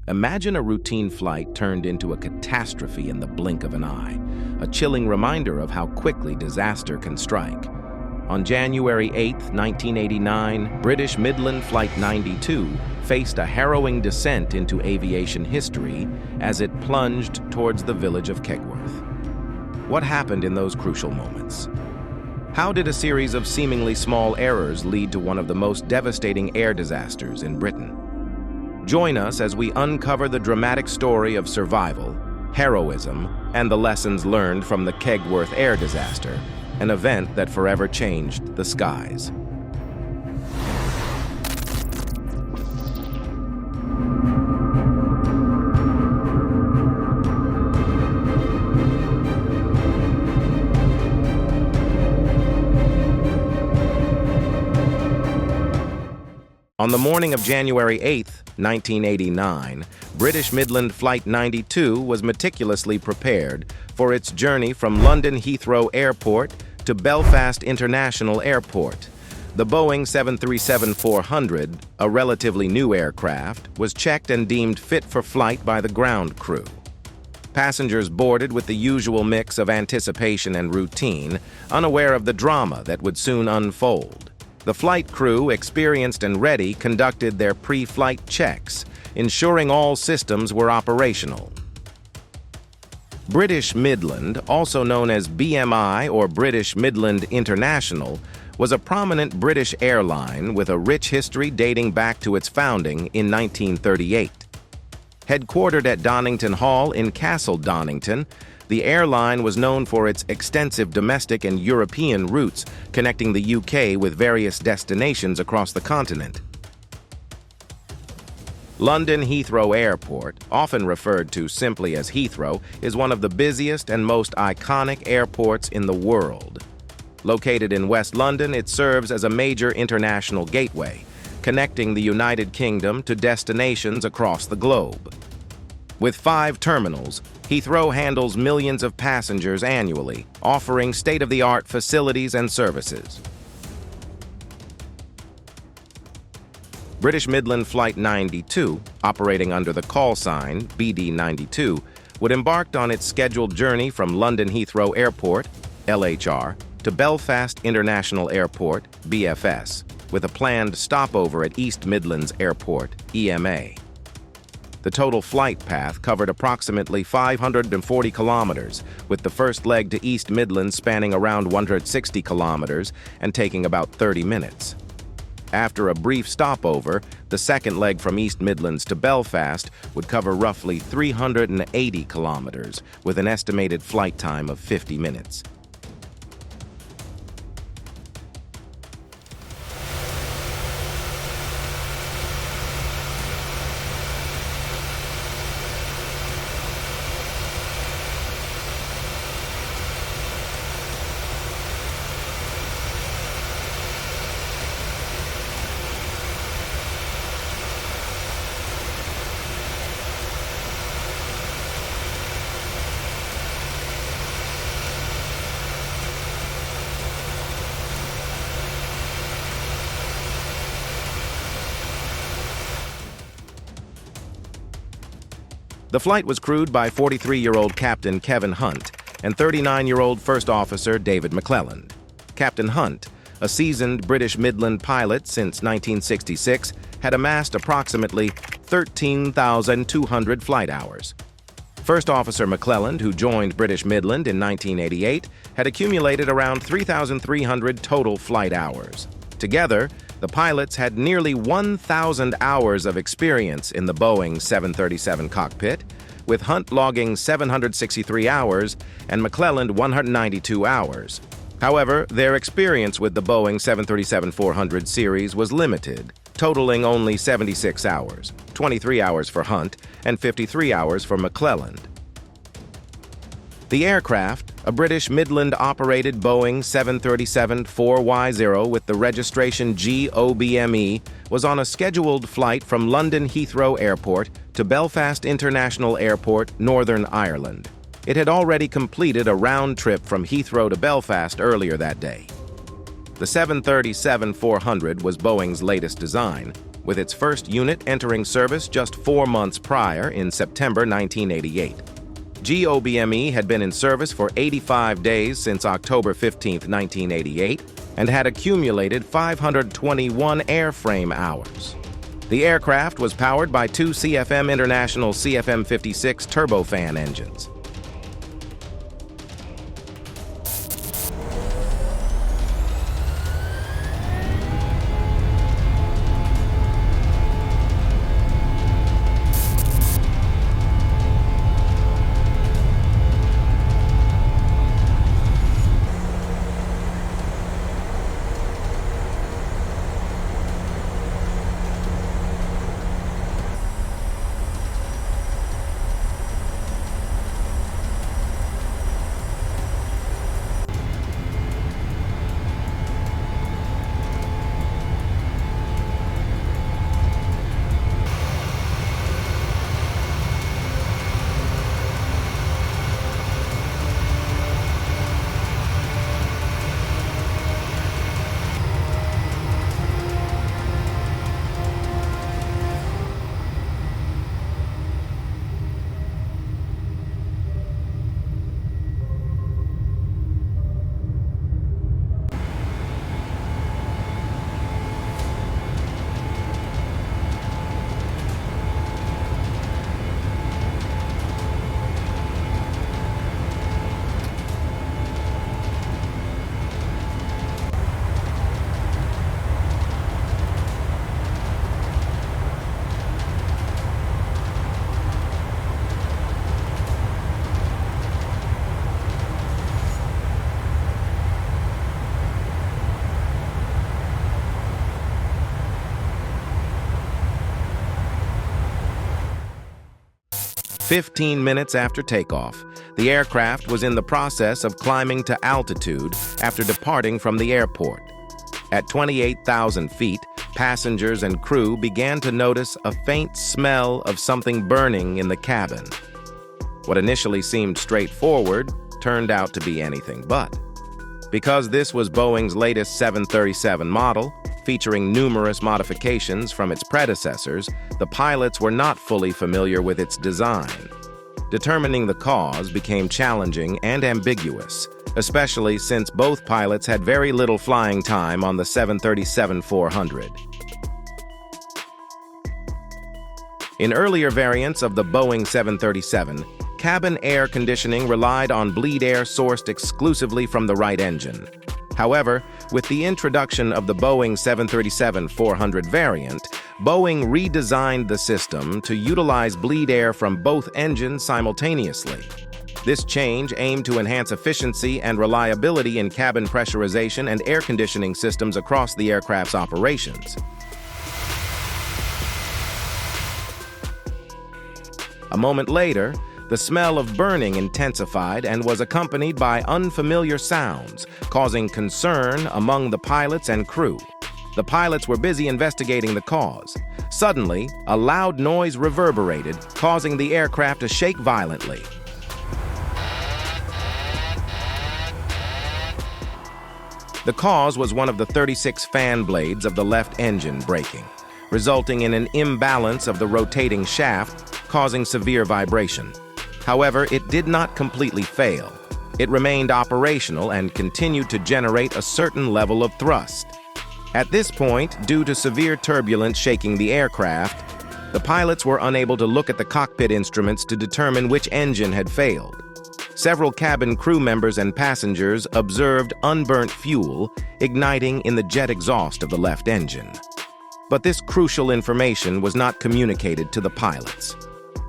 Imagine a routine flight turned into a catastrophe in the blink of an eye, a chilling reminder of how quickly disaster can strike. On January 8, 1989, British Midland Flight 92 faced a harrowing descent into aviation history as it plunged towards the village of Kegworth. What happened in those crucial moments? How did a series of seemingly small errors lead to one of the most devastating air disasters in Britain? Join us as we uncover the dramatic story of survival, heroism, and the lessons learned from the Kegworth Air Disaster, an event that forever changed the skies. On the morning of January 8, 1989, British Midland Flight 92 was meticulously prepared for its journey from London Heathrow Airport to Belfast International Airport. The Boeing 737-400, a relatively new aircraft, was checked and deemed fit for flight by the ground crew. Passengers boarded with the usual mix of anticipation and routine, unaware of the drama that would soon unfold. The flight crew, experienced and ready, conducted their pre-flight checks, ensuring all systems were operational. British Midland, also known as BMI or British Midland International, was a prominent British airline with a rich history dating back to its founding in 1938. Headquartered at Donington Hall in Castle Donington, the airline was known for its extensive domestic and European routes, connecting the UK with various destinations across the continent. London Heathrow Airport, often referred to simply as Heathrow, is one of the busiest and most iconic airports in the world. Located in West London, it serves as a major international gateway, connecting the United Kingdom to destinations across the globe. With 5 terminals, Heathrow handles millions of passengers annually, offering state-of-the-art facilities and services. British Midland Flight 92, operating under the call sign BD92, would embark on its scheduled journey from London Heathrow Airport, LHR, to Belfast International Airport, BFS, with a planned stopover at East Midlands Airport, EMA. The total flight path covered approximately 540 kilometers, with the first leg to East Midlands spanning around 160 kilometers and taking about 30 minutes. After a brief stopover, the second leg from East Midlands to Belfast would cover roughly 380 kilometers, with an estimated flight time of 50 minutes. The flight was crewed by 43-year-old Captain Kevin Hunt and 39-year-old First Officer David McClelland. Captain Hunt, a seasoned British Midland pilot since 1966, had amassed approximately 13,200 flight hours. First Officer McClelland, who joined British Midland in 1988, had accumulated around 3,300 total flight hours. Together, the pilots had nearly 1,000 hours of experience in the Boeing 737 cockpit, with Hunt logging 763 hours and McClelland 192 hours. However, their experience with the Boeing 737-400 series was limited, totaling only 76 hours, 23 hours for Hunt and 53 hours for McClelland. The aircraft, a British Midland-operated Boeing 737-4Y0 with the registration GOBME, was on a scheduled flight from London Heathrow Airport to Belfast International Airport, Northern Ireland. It had already completed a round trip from Heathrow to Belfast earlier that day. The 737-400 was Boeing's latest design, with its first unit entering service just 4 months prior in September 1988. GOBME had been in service for 85 days since October 15, 1988, and had accumulated 521 airframe hours. The aircraft was powered by 2 CFM International CFM56 turbofan engines. "15 minutes after takeoff, the aircraft was in the process of climbing to altitude after departing from the airport. At 28,000 feet, passengers and crew began to notice a faint smell of something burning in the cabin. What initially seemed straightforward turned out to be anything but. Because this was Boeing's latest 737 model, featuring numerous modifications from its predecessors, the pilots were not fully familiar with its design. Determining the cause became challenging and ambiguous, especially since both pilots had very little flying time on the 737-400. In earlier variants of the Boeing 737, cabin air conditioning relied on bleed air sourced exclusively from the right engine. However, with the introduction of the Boeing 737-400 variant, Boeing redesigned the system to utilize bleed air from both engines simultaneously. This change aimed to enhance efficiency and reliability in cabin pressurization and air conditioning systems across the aircraft's operations. A moment later, the smell of burning intensified and was accompanied by unfamiliar sounds, causing concern among the pilots and crew. The pilots were busy investigating the cause. Suddenly, a loud noise reverberated, causing the aircraft to shake violently. The cause was one of the 36 fan blades of the left engine breaking, resulting in an imbalance of the rotating shaft, causing severe vibration. However, it did not completely fail. It remained operational and continued to generate a certain level of thrust. At this point, due to severe turbulence shaking the aircraft, the pilots were unable to look at the cockpit instruments to determine which engine had failed. Several cabin crew members and passengers observed unburnt fuel igniting in the jet exhaust of the left engine. But this crucial information was not communicated to the pilots.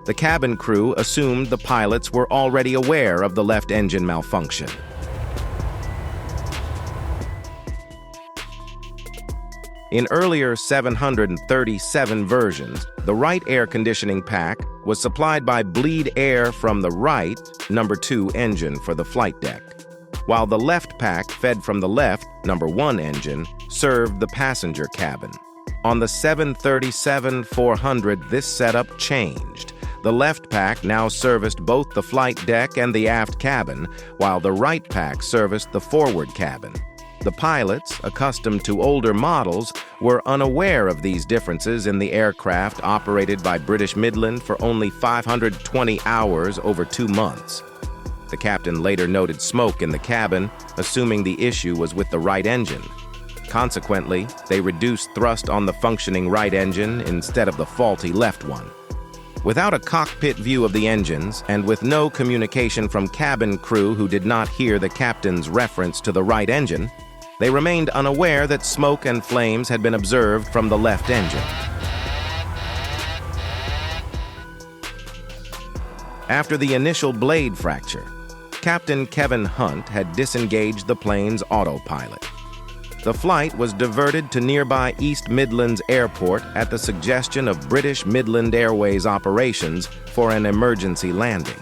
The cabin crew assumed the pilots were already aware of the left engine malfunction. In earlier 737 versions, the right air conditioning pack was supplied by bleed air from the right, number 2 engine for the flight deck, while the left pack fed from the left, number 1 engine, served the passenger cabin. On the 737-400, this setup changed. The left pack now serviced both the flight deck and the aft cabin, while the right pack serviced the forward cabin. The pilots, accustomed to older models, were unaware of these differences in the aircraft operated by British Midland for only 520 hours over 2 months. The captain later noted smoke in the cabin, assuming the issue was with the right engine. Consequently, they reduced thrust on the functioning right engine instead of the faulty left one. Without a cockpit view of the engines, and with no communication from cabin crew who did not hear the captain's reference to the right engine, they remained unaware that smoke and flames had been observed from the left engine. After the initial blade fracture, Captain Kevin Hunt had disengaged the plane's autopilot. The flight was diverted to nearby East Midlands Airport at the suggestion of British Midland Airways operations for an emergency landing.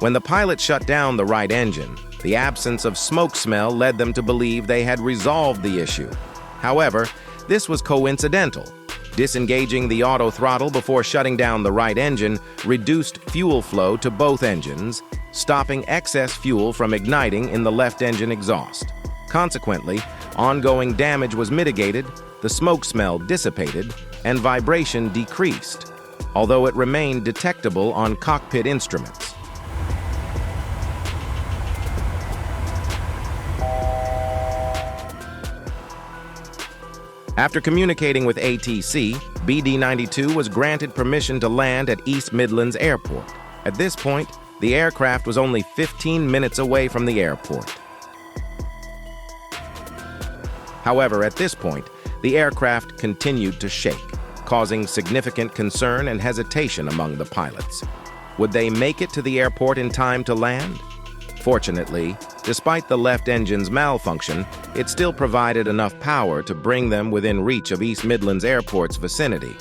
When the pilot shut down the right engine, the absence of smoke smell led them to believe they had resolved the issue. However, this was coincidental. Disengaging the auto throttle before shutting down the right engine reduced fuel flow to both engines, stopping excess fuel from igniting in the left engine exhaust. Consequently, ongoing damage was mitigated, the smoke smell dissipated, and vibration decreased, although it remained detectable on cockpit instruments. After communicating with ATC, BD-92 was granted permission to land at East Midlands Airport. At this point, the aircraft was only 15 minutes away from the airport. However, at this point, the aircraft continued to shake, causing significant concern and hesitation among the pilots. Would they make it to the airport in time to land? Fortunately, despite the left engine's malfunction, it still provided enough power to bring them within reach of East Midlands Airport's vicinity.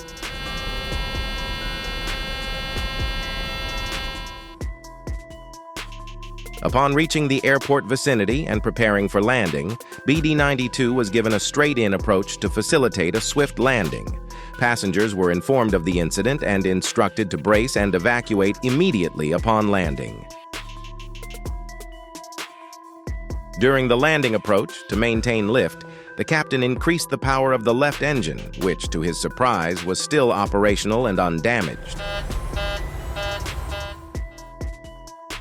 Upon reaching the airport vicinity and preparing for landing, BD-92 was given a straight-in approach to facilitate a swift landing. Passengers were informed of the incident and instructed to brace and evacuate immediately upon landing. During the landing approach, to maintain lift, the captain increased the power of the left engine, which, to his surprise, was still operational and undamaged.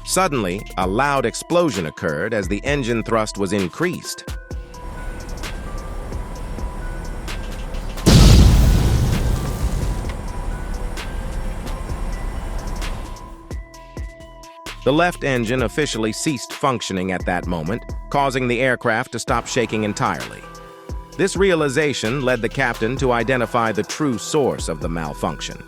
Suddenly, a loud explosion occurred as the engine thrust was increased. The left engine officially ceased functioning at that moment, causing the aircraft to stop shaking entirely. This realization led the captain to identify the true source of the malfunction.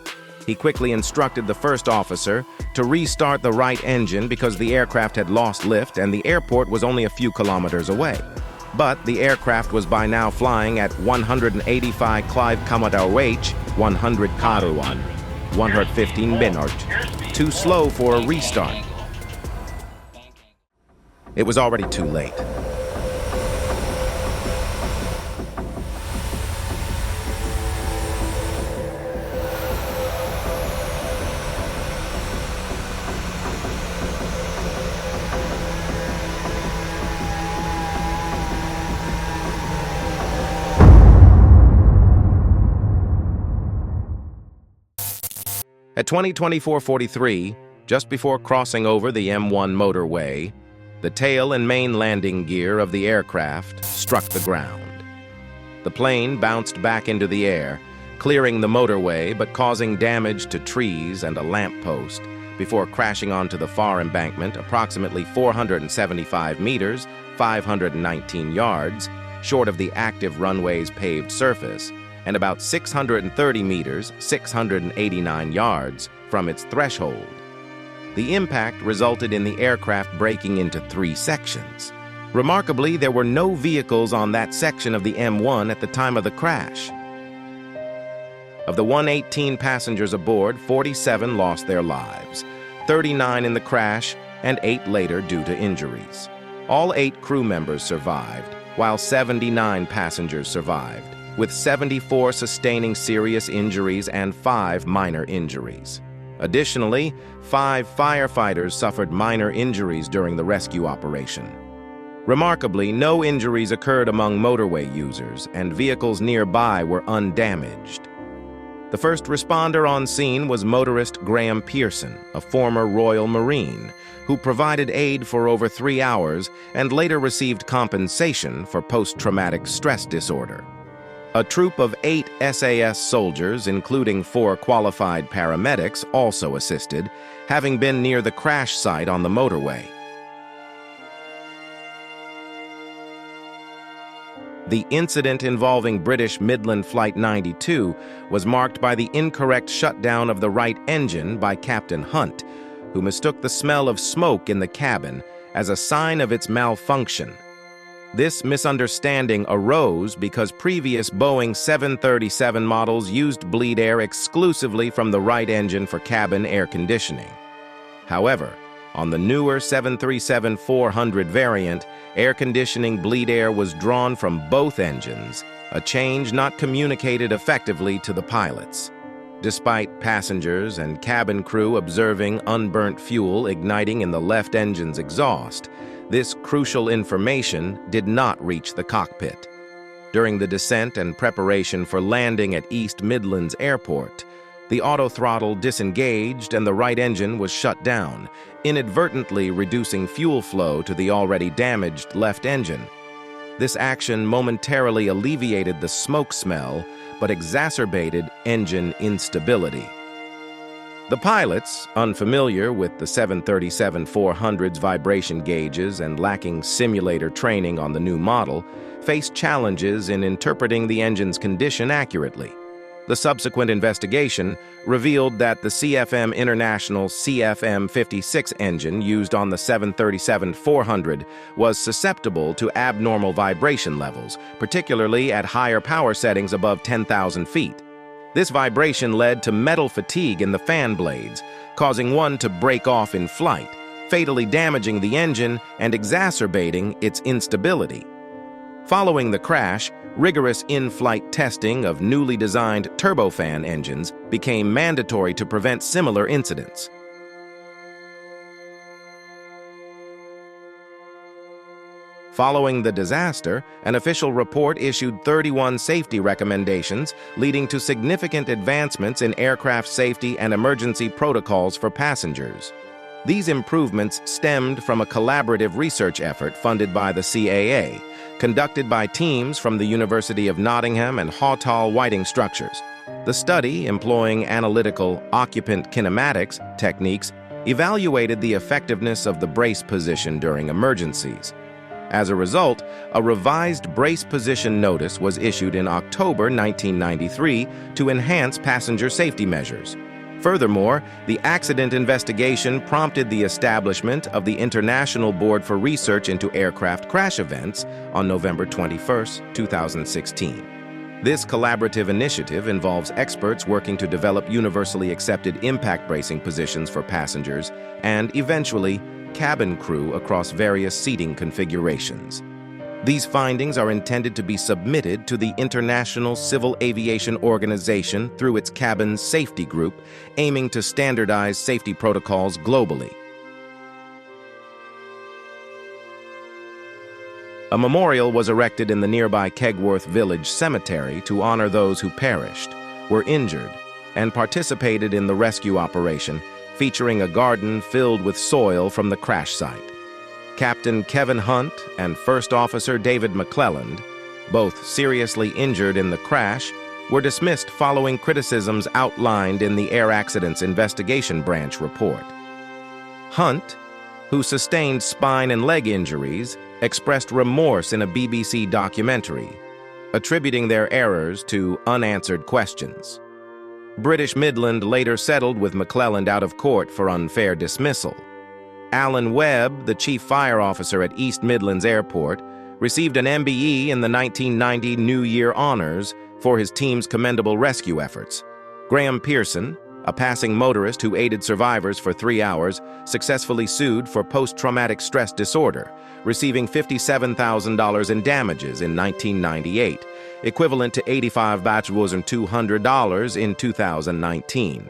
He quickly instructed the first officer to restart the right engine because the aircraft had lost lift and the airport was only a few kilometers away. But the aircraft was by now flying at 185 km/h, 100 km/h, 115 minutes, too slow for a restart. It was already too late. At 20:24:43, just before crossing over the M1 motorway, the tail and main landing gear of the aircraft struck the ground. The plane bounced back into the air, clearing the motorway but causing damage to trees and a lamppost before crashing onto the far embankment approximately 475 meters, 519 yards, short of the active runway's paved surface, and about 630 meters, 689 yards, from its threshold. The impact resulted in the aircraft breaking into 3 sections. Remarkably, there were no vehicles on that section of the M1 at the time of the crash. Of the 118 passengers aboard, 47 lost their lives, 39 in the crash, and 8 later due to injuries. All 8 crew members survived, while 79 passengers survived, with 74 sustaining serious injuries and 5 minor injuries. Additionally, 5 firefighters suffered minor injuries during the rescue operation. Remarkably, no injuries occurred among motorway users, and vehicles nearby were undamaged. The first responder on scene was motorist Graham Pearson, a former Royal Marine, who provided aid for over 3 hours and later received compensation for post-traumatic stress disorder. A troop of 8 SAS soldiers, including 4 qualified paramedics, also assisted, having been near the crash site on the motorway. The incident involving British Midland Flight 92 was marked by the incorrect shutdown of the right engine by Captain Hunt, who mistook the smell of smoke in the cabin as a sign of its malfunction. This misunderstanding arose because previous Boeing 737 models used bleed air exclusively from the right engine for cabin air conditioning. However, on the newer 737-400 variant, air conditioning bleed air was drawn from both engines, a change not communicated effectively to the pilots. Despite passengers and cabin crew observing unburnt fuel igniting in the left engine's exhaust, this crucial information did not reach the cockpit. During the descent and preparation for landing at East Midlands Airport, the autothrottle disengaged and the right engine was shut down, inadvertently reducing fuel flow to the already damaged left engine. This action momentarily alleviated the smoke smell, but exacerbated engine instability. The pilots, unfamiliar with the 737-400's vibration gauges and lacking simulator training on the new model, faced challenges in interpreting the engine's condition accurately. The subsequent investigation revealed that the CFM International CFM56 engine used on the 737-400 was susceptible to abnormal vibration levels, particularly at higher power settings above 10,000 feet. This vibration led to metal fatigue in the fan blades, causing one to break off in flight, fatally damaging the engine and exacerbating its instability. Following the crash, rigorous in-flight testing of newly designed turbofan engines became mandatory to prevent similar incidents. Following the disaster, an official report issued 31 safety recommendations, leading to significant advancements in aircraft safety and emergency protocols for passengers. These improvements stemmed from a collaborative research effort funded by the CAA, conducted by teams from the University of Nottingham and Hawtall Whiting Structures. The study, employing analytical occupant kinematics techniques, evaluated the effectiveness of the brace position during emergencies. As a result, a revised brace position notice was issued in October 1993 to enhance passenger safety measures. Furthermore, the accident investigation prompted the establishment of the International Board for Research into Aircraft Crash Events on November 21, 2016. This collaborative initiative involves experts working to develop universally accepted impact bracing positions for passengers and, eventually, cabin crew across various seating configurations. These findings are intended to be submitted to the International Civil Aviation Organization through its Cabin Safety Group, aiming to standardize safety protocols globally. A memorial was erected in the nearby Kegworth Village Cemetery to honor those who perished, were injured, and participated in the rescue operation, featuring a garden filled with soil from the crash site. Captain Kevin Hunt and First Officer David McClelland, both seriously injured in the crash, were dismissed following criticisms outlined in the Air Accidents Investigation Branch report. Hunt, who sustained spine and leg injuries, expressed remorse in a BBC documentary, attributing their errors to unanswered questions. British Midland later settled with McClelland out of court for unfair dismissal. Alan Webb, the chief fire officer at East Midlands Airport, received an MBE in the 1990 New Year Honors for his team's commendable rescue efforts. Graham Pearson, a passing motorist who aided survivors for 3 hours, successfully sued for post-traumatic stress disorder, receiving $57,000 in damages in 1998, equivalent to $85,200 in 2019.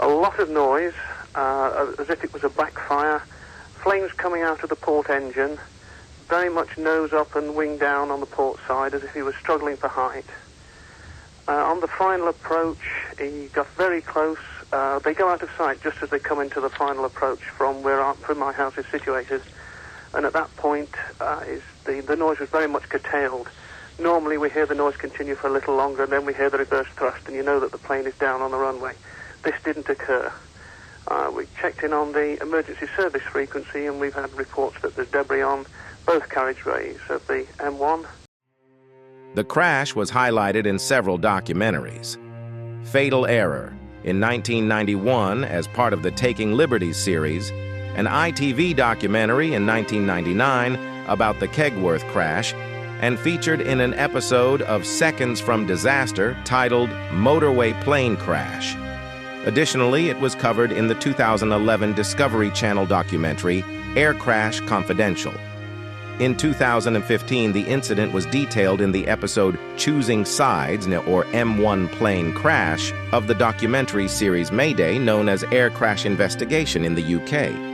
A lot of noise, as if it was a backfire, flames coming out of the port engine, very much nose up and wing down on the port side, as if he was struggling for height. On the final approach, he got very close. They go out of sight just as they come into the final approach from where my house is situated. And at that point, the noise was very much curtailed. Normally we hear the noise continue for a little longer, and then we hear the reverse thrust, and you know that the plane is down on the runway. This didn't occur. We checked in on the emergency service frequency, and we've had reports that there's debris on both carriageways of the M1. The crash was highlighted in several documentaries. Fatal Error, in 1991 as part of the Taking Liberties series, an ITV documentary in 1999 about the Kegworth crash, and featured in an episode of Seconds from Disaster titled Motorway Plane Crash. Additionally, it was covered in the 2011 Discovery Channel documentary Air Crash Confidential. In 2015, the incident was detailed in the episode Choosing Sides, or M1 Plane Crash, of the documentary series Mayday, known as Air Crash Investigation in the UK.